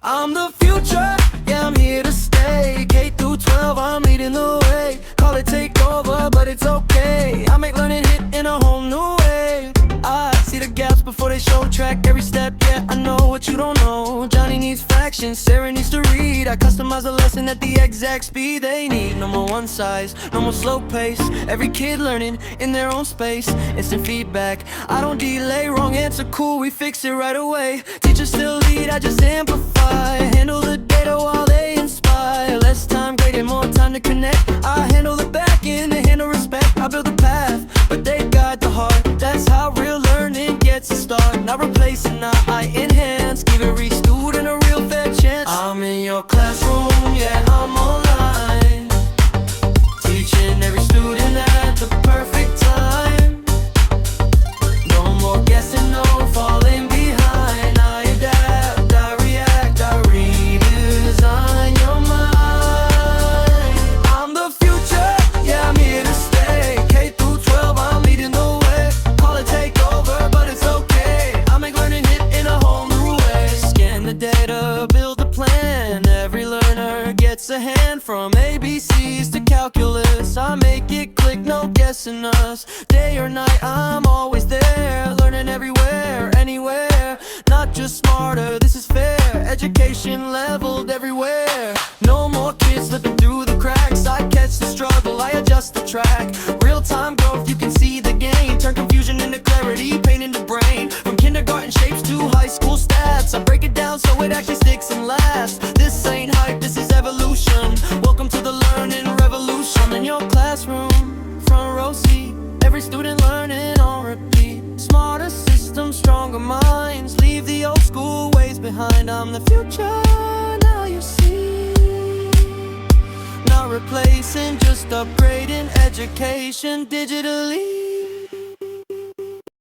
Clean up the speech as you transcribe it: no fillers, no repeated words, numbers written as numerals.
I'm the future, yeah, I'm here to stay. K through 12, I'm leading the way. Call it takeover, but it's okay. I make learning hit in a whole new way. I see the gaps before they show, track every step, yeah, I know what you don't know. Johnny needs fractions, Sarah needs to read. I customize a lesson at the exact speed they need. No more one size, no more slow pace. Every kid learning in their own space. Instant feedback, I don't delay. Wrong answer, cool, we fix it right away. Teachers still lead, I just amplify. Handle the data while they inspire. Less time graded, more time to connect. I handle the back end, they handle respect. I build the path, but they guide the heart. That's how real learning gets a start. Not replacing, not I enhance. Give every student a real fair chance. I'm in your classroom, yeah, I'm online. Teaching every student at the perfect time. No more guessing, no falling behind. I adapt, I react, I redesign your mind. I'm the future, yeah, I'm here to stay. K through 12, I'm leading the way. Call it takeover, but it's okay. I make learning hit in a whole new way. Scan the data, build the plan. Every learner gets a hand, from ABCs to calculus. I make it click, no guessing us. Day or night, I'm always there. Learning everywhere, anywhere. Not just smarter, this is fair. Education leveled everywhere. No more kids slipping through the cracks. I catch the struggle, I adjust the track. Real-time growth, you can see the gain. Turn confusion into clarity, pain into brain. From kindergarten shapes to high school stats, I break it down so it actually sticks and lasts. This ain't hype, this is evolution. Welcome to the learning revolution. I'm in your classroom, front row seat. Every student learning on repeat. Smarter systems, stronger minds. Leave the old school ways behind. I'm the future, now you see. Not replacing, just upgrading education digitally.